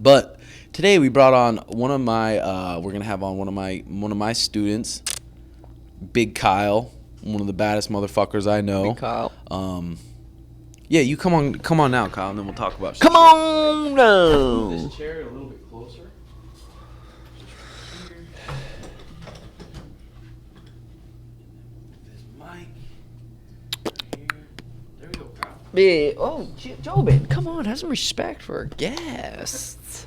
But today we brought on one of my we're gonna have on one of my students, Big Kyle, one of the baddest motherfuckers I know. Big Kyle. Yeah, you come on now, Kyle, and then we'll talk about shit. Come on now. Move this chair a little bit closer. This mic. Here. There we go, Kyle. Yeah. Oh, Jobin, come on, have some respect for our guests.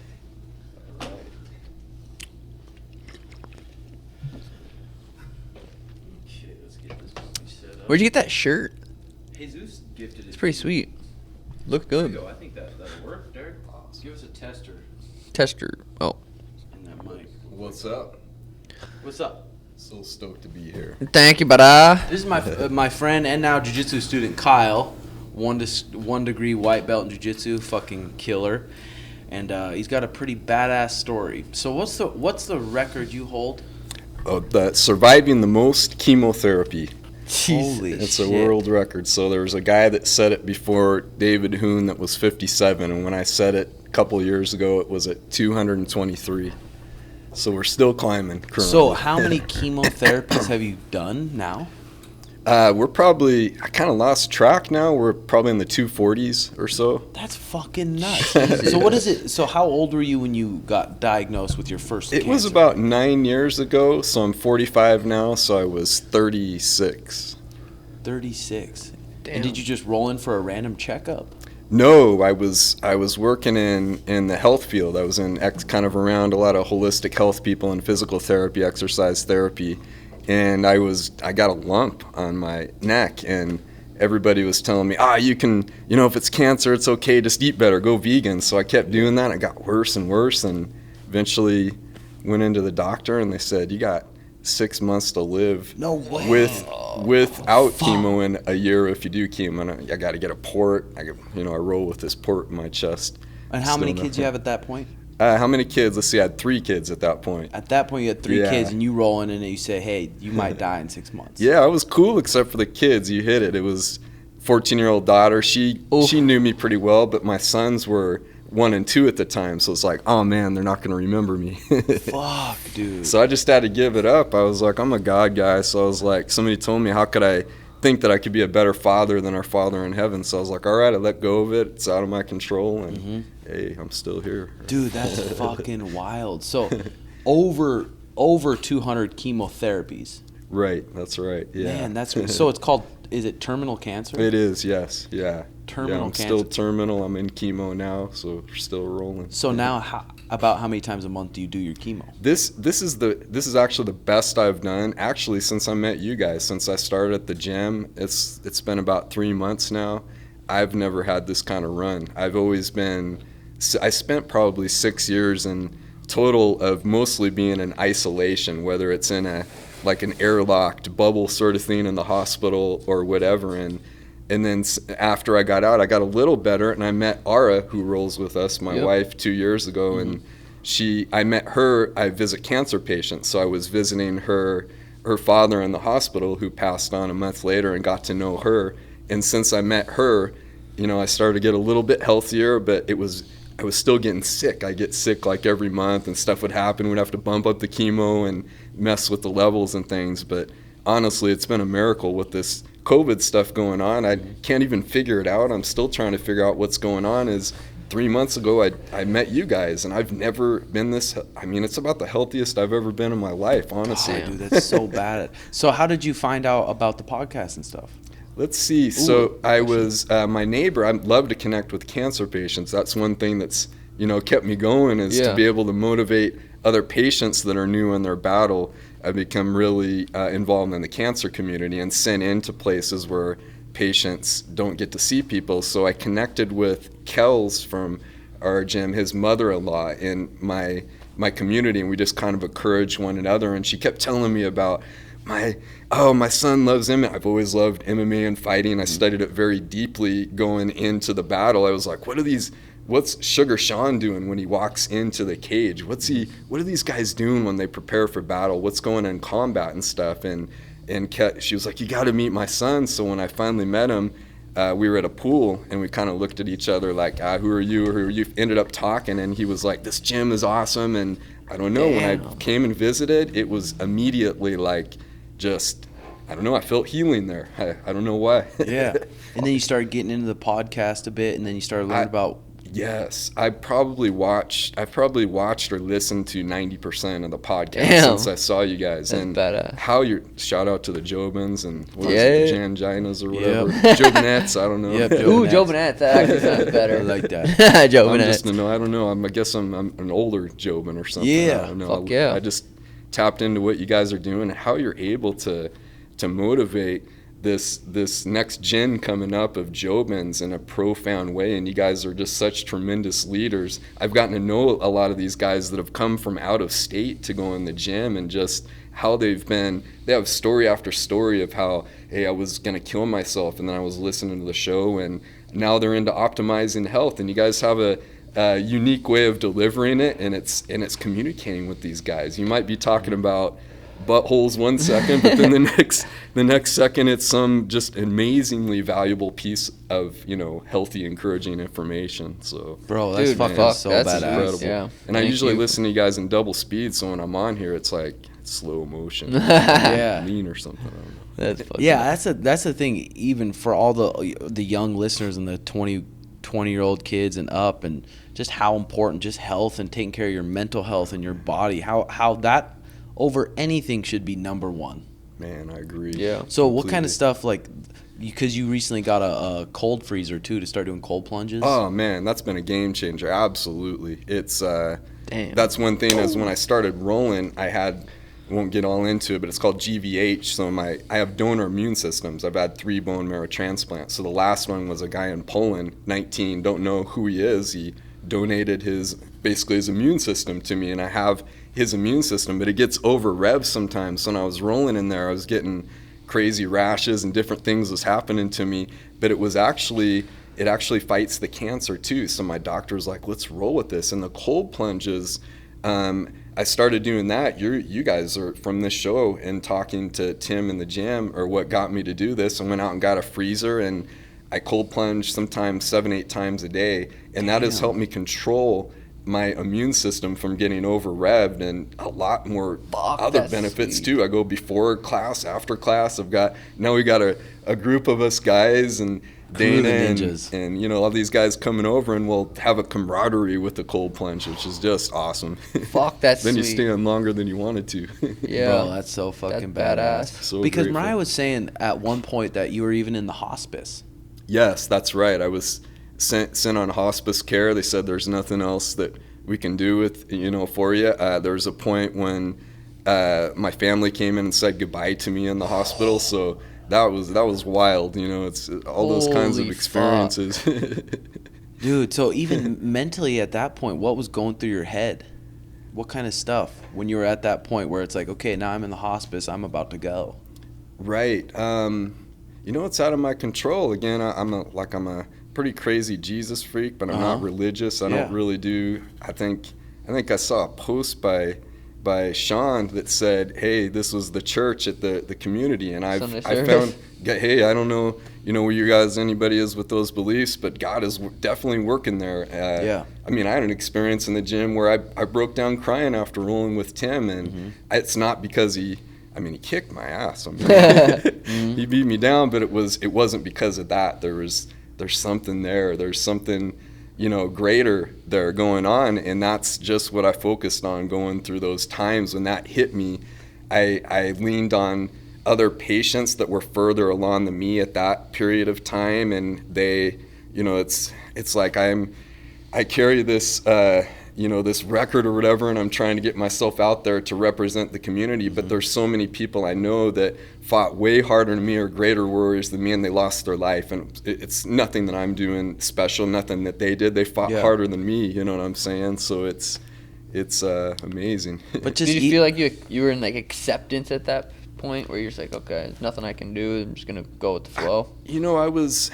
Okay, let's get this mic set up. Where'd you get that shirt? Jesus gifted it. It's pretty sweet. Look There we good. go. I think that'll work, Derek. Give us a tester Tester. Oh. in that mic. What's up? What's up? So stoked to be here. Thank you, brother. This is my friend and now jiu-jitsu student Kyle, one degree white belt in jiu-jitsu, fucking killer, and he's got a pretty badass story. So what's the record you hold? The surviving the most chemotherapy. Holy It's shit! a world record. So there was a guy that said it before David Hoon that was 57, and when I said it a couple of years ago, it was at 223. So we're still climbing currently. So how many chemotherapies have you done now? We're probably, I kind of lost track now. We're probably in the 240s or so. That's fucking nuts. So what is it? So how old were you when you got diagnosed with your first It cancer? was about 9 years ago, so I'm 45 now, so I was 36. 36. Damn. And did you just roll in for a random checkup? No, I was working in the health field. I was in kind of around a lot of holistic health people and physical therapy, exercise therapy, and I got a lump on my neck, and everybody was telling me, you can, if it's cancer, it's okay, just eat better, go vegan. So I kept doing that. It got worse and worse, and eventually went into the doctor, and they said, you got 6 months to live. No way. Without chemo in a year if you do chemo. And I got to get a port. I roll with this port in my chest. And how many Still kids you have at that point? How many kids? Let's see, I had 3 kids at that point. At that point, you had 3 Yeah. kids, and you roll in and you say, hey, you might die in 6 months. Yeah, I was cool except for the kids. You hit it. It was 14-year-old daughter. She knew me pretty well, but my sons were 1 and 2 at the time. So it's like, oh man, they're not going to remember me. Fuck, dude. So I just had to give it up. I was like, I'm a God guy. So I was like, somebody told me, how could I think that I could be a better father than our Father in heaven? So I was like, all right, I let go of it. It's out of my control. And hey, I'm still here. Dude, that's fucking wild. So over 200 chemotherapies. Right, that's right. Yeah. Man, that's so it's called, is it terminal cancer? It is, yes. Yeah. Terminal I'm cancer. still terminal. I'm in chemo now, so we're still rolling. So now, about how many times a month do you do your chemo? This is actually the best I've done actually since I met you guys. Since I started at the gym, it's been about 3 months now. I've never had this kind of run. I spent probably 6 years in total of mostly being in isolation, whether it's in an airlocked bubble sort of thing in the hospital or whatever. And then after I got out, I got a little better, and I met Ara, who rolls with us, my wife, 2 years ago, and I met her. I visit cancer patients, so I was visiting her father in the hospital, who passed on a month later, and got to know her. And since I met her, I started to get a little bit healthier, but I was still getting sick. I get sick like every month, and stuff would happen. We'd have to bump up the chemo and mess with the levels and things. But honestly, it's been a miracle with this COVID stuff going on. I can't even figure it out. I'm still trying to figure out what's going on. 3 months ago, I met you guys, and I've never been this. I mean, it's about the healthiest I've ever been in my life, honestly. Oh, dude, that's so bad. So how did you find out about the podcast and stuff? Let's see. So I was my neighbor. I love to connect with cancer patients. That's one thing that's kept me going, is to be able to motivate other patients that are new in their battle. I've become really involved in the cancer community and sent into places where patients don't get to see people. So I connected with Kells from our gym, his mother-in-law, in my community, and we just kind of encouraged one another. And she kept telling me about my son loves MMA. I've always loved MMA and fighting. I studied it very deeply going into the battle. I was like, what's Sugar Sean doing when he walks into the cage? What are these guys doing when they prepare for battle? What's going on in combat and stuff? And she was like, you got to meet my son. So when I finally met him, we were at a pool and we kind of looked at each other like, who are you? Or who are you? Ended up talking, and he was like, this gym is awesome. And I don't know, when I came and visited, it was immediately like just, I don't know, I felt healing there. I don't know why. Yeah. And then you started getting into the podcast a bit, and then you started learning about. Yes, I've probably watched or listened to 90% of the podcast since I saw you guys. That's and badass. How you're, shout out to the Jobins and what is Yeah. it, the Janginas or whatever. Jobinettes, I don't know. Yep, Ooh, Jobinettes. That actually sounds better. I like that. I'm Jobinettes. just I don't know. I guess I'm an older Jobin or something. Yeah. I don't know. Fuck yeah. I just tapped into what you guys are doing and how you're able to motivate this next gen coming up of Jobins in a profound way. And you guys are just such tremendous leaders. I've gotten to know a lot of these guys that have come from out of state to go in the gym, and just how they have story after story of how, hey, I was going to kill myself, and then I was listening to the show, and now they're into optimizing health. And you guys have a unique way of delivering it, and it's communicating with these guys. You might be talking about buttholes one second, but then the next second it's some just amazingly valuable piece of healthy, encouraging information. So Bro, that's Dude, fucking fuck, so that's badass. incredible. Yeah. And I Thank usually you. listen to you guys in double speed, so when I'm on here it's like slow motion. Yeah. Lean or something. I don't know. That's fucking Yeah, that's the thing. Even for all the young listeners and the 20-year-old kids and up, and just how important just health and taking care of your mental health and your body, how that over anything should be number one. Man, I agree. Yeah. So what kind Completely. of stuff, like, because you recently got a cold freezer too to start doing cold plunges? Oh man, that's been a game changer. Absolutely. It's Damn. that's one thing is when I started rolling, I won't get all into it, but it's called GVH. So I have donor immune systems. I've had 3 bone marrow transplants. So the last one was a guy in Poland, 19, don't know who he is. He donated his immune system to me, and I have his immune system, but it gets over revved sometimes. So when I was rolling in there, I was getting crazy rashes and different things was happening to me, but it actually fights the cancer too. So my doctor was like, let's roll with this. And the cold plunges, I started doing that. You guys are from this show, and talking to Tim in the gym or what got me to do this. I went out and got a freezer, and I cold plunge sometimes 7-8 times a day, and that has helped me control my immune system from getting over revved, and a lot more other that's benefits sweet. too. I go before class, after class. We got a group of us guys, and Dana and all these guys coming over, and we'll have a camaraderie with the cold plunge, which is just awesome. Fuck, that's Then you sweet. stay on longer than you wanted to. Yeah. Bro, that's so fucking That's badass. badass. So Because grateful. Mariah was saying at one point that you were even in the hospice. Yes, that's right. I was sent on hospice care. They said there's nothing else that we can do with for you. There was a point when my family came in and said goodbye to me in the hospital. So that was wild. It's all those kinds of Holy experiences. Dude, so even mentally at that point, what was going through your head? What kind of stuff when you were at that point where it's like, okay, now I'm in the hospice, I'm about to go? Right. It's out of my control. Again, I'm a pretty crazy Jesus freak, but I'm not religious. I don't really do. I think I saw a post by Sean that said, "Hey, this was the church at the community," and I Sunday found, service. hey, I don't know, where you guys, anybody is with those beliefs, but God is definitely working there. I mean, I had an experience in the gym where I broke down crying after rolling with Tim, and it's not because he kicked my ass. He beat me down, but it wasn't because of that. There's something there. There's something, greater there going on, and that's just what I focused on going through those times. When that hit me, I leaned on other patients that were further along than me at that period of time, and they, it's like I carry this this record or whatever, and I'm trying to get myself out there to represent the community, but there's so many people I know that fought way harder than me, or greater warriors than me, and they lost their life. And it's nothing that I'm doing special, nothing that they did. They fought harder than me, you know what I'm saying? So it's amazing. But Did you feel like you were in like acceptance at that point where you're just like, okay, there's nothing I can do, I'm just gonna go with the flow? I was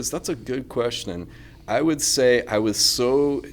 that's a good question. I would say I was so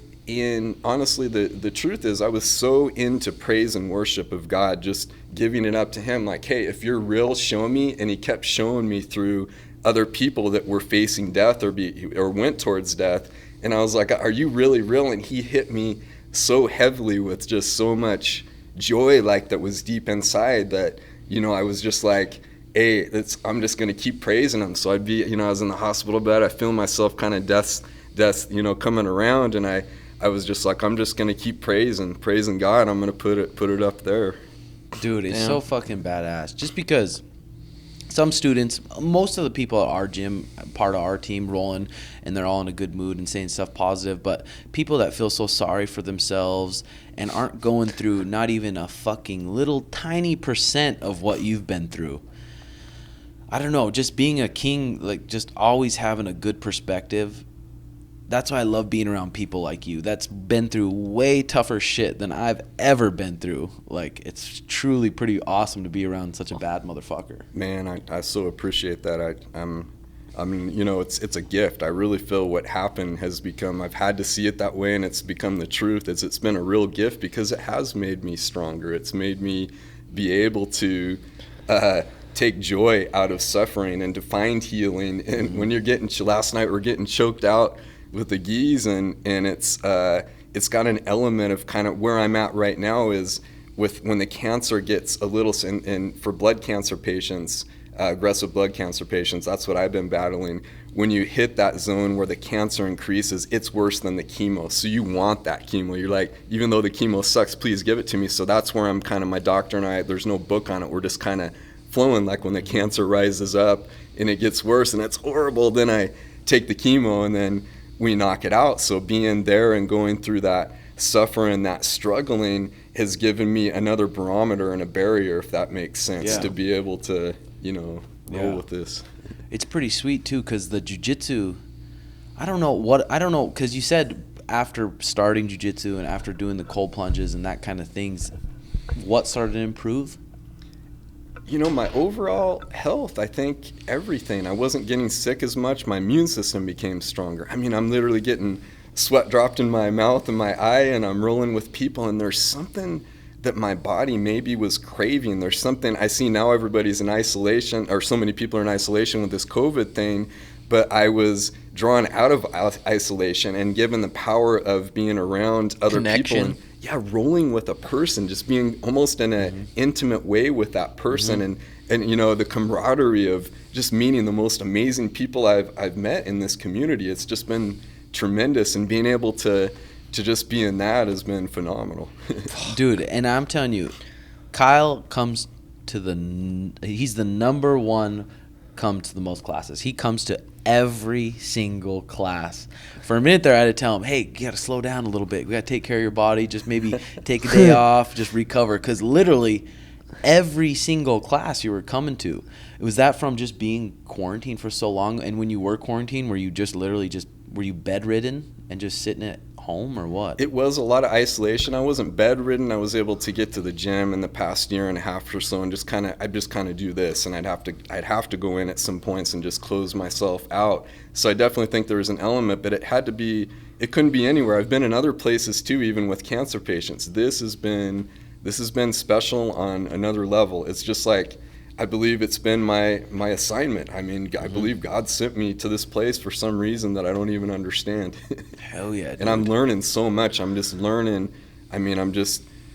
honestly, the truth is I was so into praise and worship of God, just giving it up to him, like, hey, if you're real, show me. And he kept showing me through other people that were facing death or went towards death. And I was like, are you really real? And he hit me so heavily with just so much joy, like that was deep inside, that, you know, I was just like, hey, I'm just going to keep praising him. So I'd be, you know, I was in the hospital bed, I feel myself kind of death, you know, coming around. And I was just like, I'm just going to keep praising God. I'm going to put it up there. Dude, it's so fucking badass. Just because some students, most of the people at our gym, part of our team, rolling, and they're all in a good mood and saying stuff positive, but people that feel so sorry for themselves and aren't going through not even a fucking little tiny % of what you've been through. I don't know, just being a king, like just always having a good perspective. That's why I love being around people like you that's been through way tougher shit than I've ever been through. Like, it's truly pretty awesome to be around such a bad motherfucker. Man, I so appreciate that. I mean, you know, it's a gift. I really feel what happened has become, I've had to see it that way, and it's become the truth. It's been a real gift because it has made me stronger. It's made me be able to take joy out of suffering and to find healing. And when you're last night we're getting choked out with the geese, and it's got an element of kind of where I'm at right now is with when the cancer gets a little, and for blood cancer patients, aggressive blood cancer patients, that's what I've been battling. When you hit that zone where the cancer increases, it's worse than the chemo. So you want that chemo. You're like, even though the chemo sucks, please give it to me. So that's where I'm kind of, my doctor and I, there's no book on it. We're just kind of flowing, like when the cancer rises up and it gets worse and it's horrible, then I take the chemo and then we knock it out. So being there and going through that suffering, that struggling, has given me another barometer and a barrier, if that makes sense, to be able to, you know, roll with this. It's pretty sweet too, because the jiu-jitsu, I don't know, because you said after starting jiu-jitsu and after doing the cold plunges and that kind of things, what started to improve? You know, my overall health, I think everything. I wasn't getting sick as much. My immune system became stronger. I mean, I'm literally getting sweat dropped in my mouth and my eye, and I'm rolling with people, and there's something that my body maybe was craving. There's something I see now, everybody's in isolation, or so many people are in isolation with this COVID thing, but I was drawn out of isolation and given the power of being around other people. And, rolling with a person, just being almost in an intimate way with that person, and you know, the camaraderie of just meeting the most amazing people I've met in this community. It's just been tremendous, and being able to just be in that has been phenomenal. Dude, and I'm telling you, Kyle comes to he's the number one come to the most classes. He comes to every single class. For a minute there, I had to tell him, hey, you got to slow down a little bit. We got to take care of your body. Just maybe take a day off, just recover. Because literally every single class you were coming to, was that from just being quarantined for so long? And when you were quarantined, were you just literally were you bedridden and just sitting at home, or what? It was a lot of isolation. I wasn't bedridden. I was able to get to the gym in the past year and a half or so, and I'd just kind of do this, and I'd have to go in at some points and just close myself out. So I definitely think there was an element, but it couldn't be anywhere. I've been in other places too, even with cancer patients. This has been special on another level. It's just like, I believe it's been my assignment. I mean, I believe God sent me to this place for some reason that I don't even understand. Hell yeah, dude. And I'm learning so much. I'm just learning. I mean,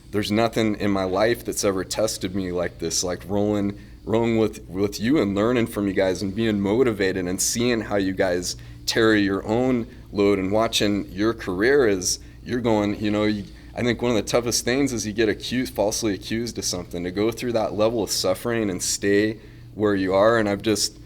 there's nothing in my life that's ever tested me like this, like rolling with you and learning from you guys and being motivated and seeing how you guys carry your own load and watching your career as you're going, you know, I think one of the toughest things is you get falsely accused of something, to go through that level of suffering and stay where you are. And I've just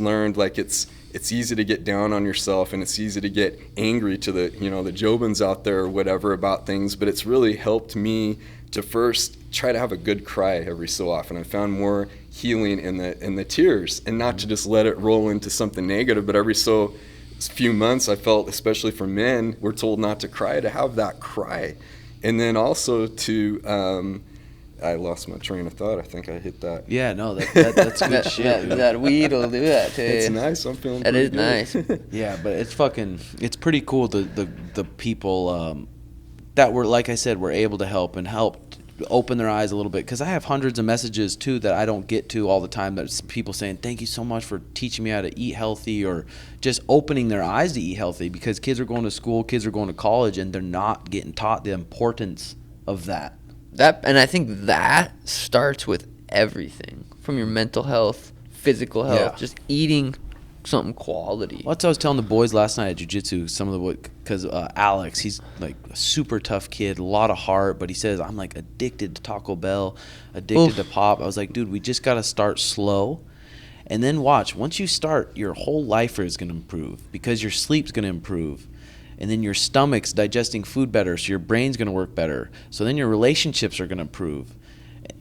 learned, like, it's easy to get down on yourself, and it's easy to get angry to the Jobins out there or whatever about things, but it's really helped me to first try to have a good cry every so often. I found more healing in the tears, and not to just let it roll into something negative, but every so few months I felt, especially for men, we're told not to cry, to have that cry. And then also to I lost my train of thought. I think I hit that. Yeah, no, that's good shit. That weed will do that to you. It's nice. I'm feeling that pretty is good. nice. Yeah, but it's pretty cool, the people that were, like I said, were able to help open their eyes a little bit, because I have hundreds of messages too that I don't get to all the time. That's people saying thank you so much for teaching me how to eat healthy, or just opening their eyes to eat healthy, because kids are going to school, kids are going to college, and they're not getting taught the importance of that. And I think that starts with everything from your mental health, physical health, just eating something quality. Well, that's what I was telling the boys last night at jiu-jitsu. Because Alex, he's like a super tough kid, a lot of heart, but he says, I'm like addicted to Taco Bell, addicted to pop. I was like, dude, we just got to start slow. And then watch, once you start, your whole life is going to improve, because your sleep's going to improve. And then your stomach's digesting food better, so your brain's going to work better. So then your relationships are going to improve.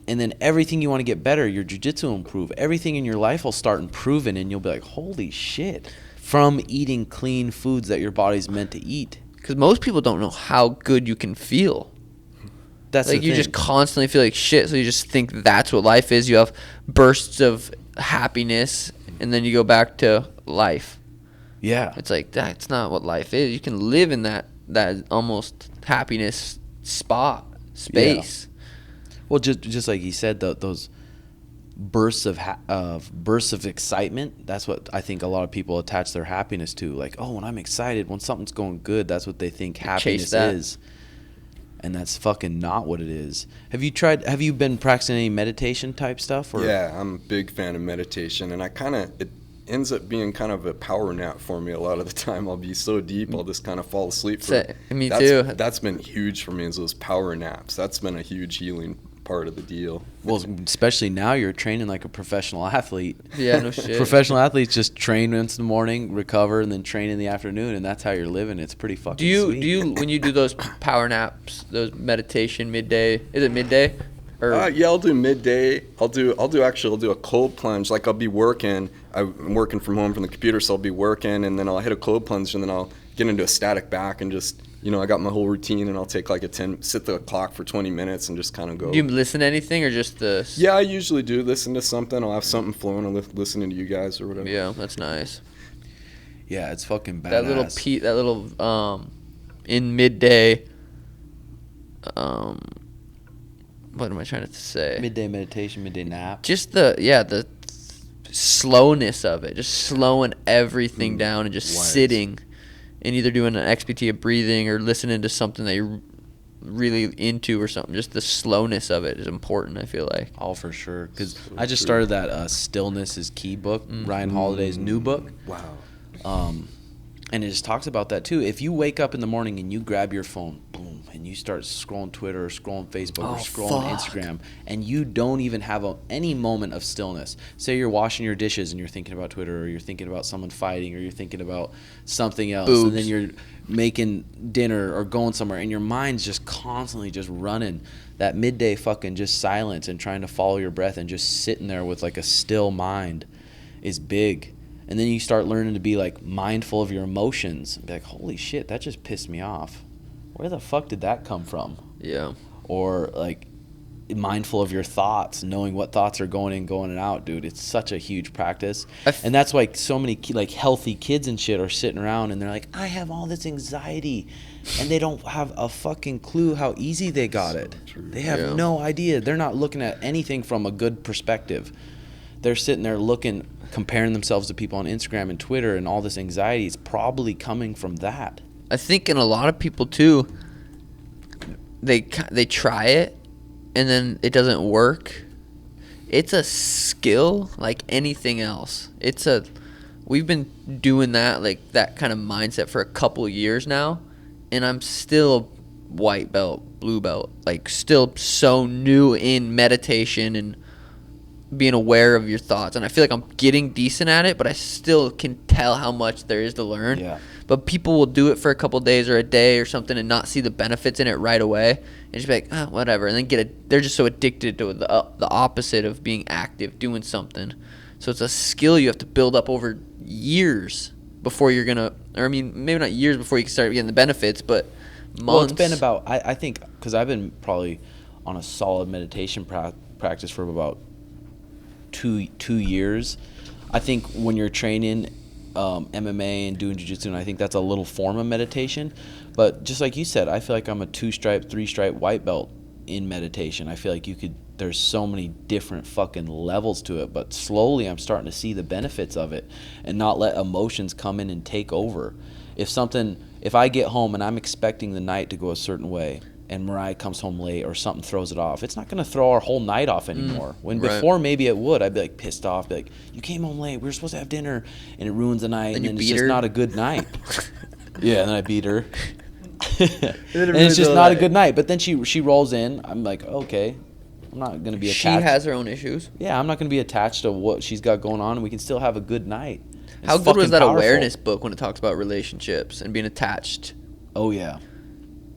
And then everything you want to get better, your jiu-jitsu will improve. Everything in your life will start improving, and you'll be like, holy shit, from eating clean foods that your body's meant to eat. Because most people don't know how good you can feel. That's like, the you thing. just constantly feel like shit, so you just think that's what life is. You have bursts of happiness, and then you go back to life. Yeah. It's like, that's not what life is. You can live in that almost happiness space. Well, just like he said, those bursts of excitement. That's what I think a lot of people attach their happiness to. Like, oh, when I'm excited, when something's going good, that's what they think happiness is. And that's fucking not what it is. Have you been practicing any meditation type stuff? Or? Yeah, I'm a big fan of meditation, and it ends up being kind of a power nap for me a lot of the time. I'll be so deep, I'll just kind of fall asleep. Me too. That's been huge for me, is those power naps. That's been a huge healing part of the deal. Well, especially now you're training like a professional athlete. Yeah, no shit. Professional athletes just train once in the morning, recover, and then train in the afternoon, and that's how you're living. It's pretty fucking sweet. Do you when you do those power naps, those meditation midday? Is it midday? Yeah, I'll do midday. I'll do a cold plunge. Like, I'll be working. I'm working from home from the computer, so I'll be working, and then I'll hit a cold plunge, and then I'll get into a static back and just, I got my whole routine, and I'll take like sit the clock for 20 minutes and just kind of go. Do you listen to anything, or just the? Yeah, I usually do listen to something. I'll have something flowing. I'll listening to you guys or whatever. Yeah, that's nice. Yeah, it's fucking badass. That little in midday. What am I trying to say? Midday meditation, midday nap. Just the slowness of it, just slowing everything down and just sitting, and either doing an XPT of breathing or listening to something that you're really into or something. Just the slowness of it is important, I feel like. Oh, for sure. Because I just started that Stillness is Key book, Ryan Holiday's new book. Wow. And it just talks about that too. If you wake up in the morning and you grab your phone, boom, and you start scrolling Twitter or scrolling Facebook or scrolling Instagram, and you don't even have any moment of stillness. Say you're washing your dishes and you're thinking about Twitter, or you're thinking about someone fighting, or you're thinking about something else, Boobs. and then you're making dinner or going somewhere, and your mind's just constantly just running. That midday fucking just silence and trying to follow your breath and just sitting there with like a still mind is big. And then you start learning to be like mindful of your emotions. Be like, holy shit, that just pissed me off. Where the fuck did that come from? Yeah. Or like mindful of your thoughts, knowing what thoughts are going in, going out, dude. It's such a huge practice. And that's why so many like healthy kids and shit are sitting around and they're like, I have all this anxiety. And they don't have a fucking clue how easy they got it. They have no idea. They're not looking at anything from a good perspective. They're sitting there comparing themselves to people on Instagram and Twitter, and all this anxiety is probably coming from that. I think in a lot of people too, they try it and then it doesn't work. It's a skill like anything else. We've been doing that, like that kind of mindset for a couple of years now, and I'm still white belt, blue belt, like still so new in meditation and being aware of your thoughts, and I feel like I'm getting decent at it, but I still can tell how much there is to learn. Yeah. But people will do it for a couple of days or a day or something and not see the benefits in it right away, and just be like, whatever, and then they're just so addicted to the opposite of being active, doing something. So it's a skill you have to build up over years before you're gonna, or I mean, maybe not years before you can start getting the benefits, but months. Well, it's been about, I think, because I've been probably on a solid meditation practice for about two years. I think when you're training MMA and doing jiu-jitsu, and I think that's a little form of meditation. But just like you said, I feel like I'm a 2-stripe, 3-stripe white belt in meditation. I feel like there's so many different fucking levels to it, but slowly I'm starting to see the benefits of it and not let emotions come in and take over. If I get home and I'm expecting the night to go a certain way and Mariah comes home late or something throws it off, it's not going to throw our whole night off anymore. When right. before maybe it would. I'd be like pissed off, be like, you came home late, we were supposed to have dinner, and it ruins the night, and then it's just not a good night. Yeah, and then I beat her. And it's just not a good night. But then she rolls in. I'm like, okay, I'm not going to be attached. She has her own issues. Yeah, I'm not going to be attached to what she's got going on, and we can still have a good night. It's How good was that powerful. awareness book when it talks about relationships and being attached? Oh, yeah.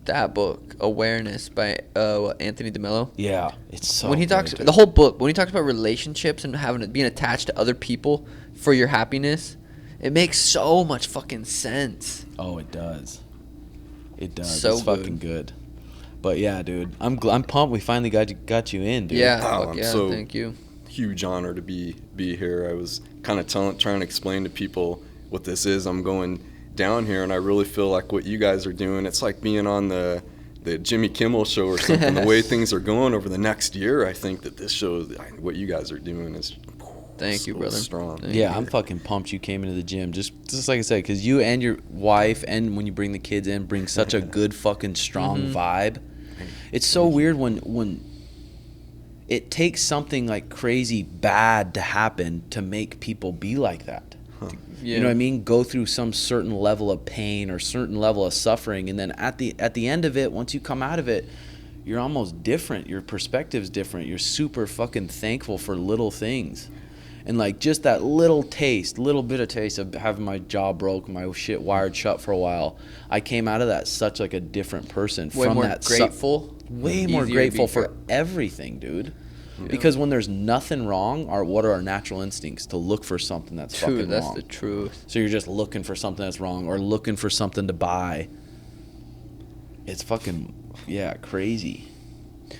That book, Awareness by Anthony DeMello. Yeah, it's so when he talks good, the whole book, when he talks about relationships and being attached to other people for your happiness, it makes so much fucking sense. Oh, it does. It does. So it's fucking good. But yeah, dude, I'm pumped. We finally got you in, dude. Yeah, Oh, fuck I'm yeah, so thank you. Huge honor to be here. I was kind of trying to explain to people what this is. I'm going down here, and I really feel like what you guys are doing, it's like being on the Jimmy Kimmel show or something. The way things are going over the next year, I think that this show, what you guys are doing is Thank you, brother. Strong. Thank Yeah, you. I'm fucking pumped you came into the gym. Just like I said, because you and your wife, and when you bring the kids in, bring such a good fucking strong vibe. It's so weird when it takes something like crazy bad to happen to make people be like that. Yeah. You know what I mean? Go through some certain level of pain or certain level of suffering, and then at the end of it, once you come out of it, you're almost different. Your perspective's different. You're super fucking thankful for little things. And like just that little bit of taste of having my jaw broke, my shit wired shut for a while. I came out of that such like a different person. Way from more that grateful. way more Easier to grateful be for everything, dude. Yeah. Because when there's nothing wrong, what are our natural instincts? To look for something that's fucking That's wrong. the truth. So you're just looking for something that's wrong or looking for something to buy. It's fucking, crazy.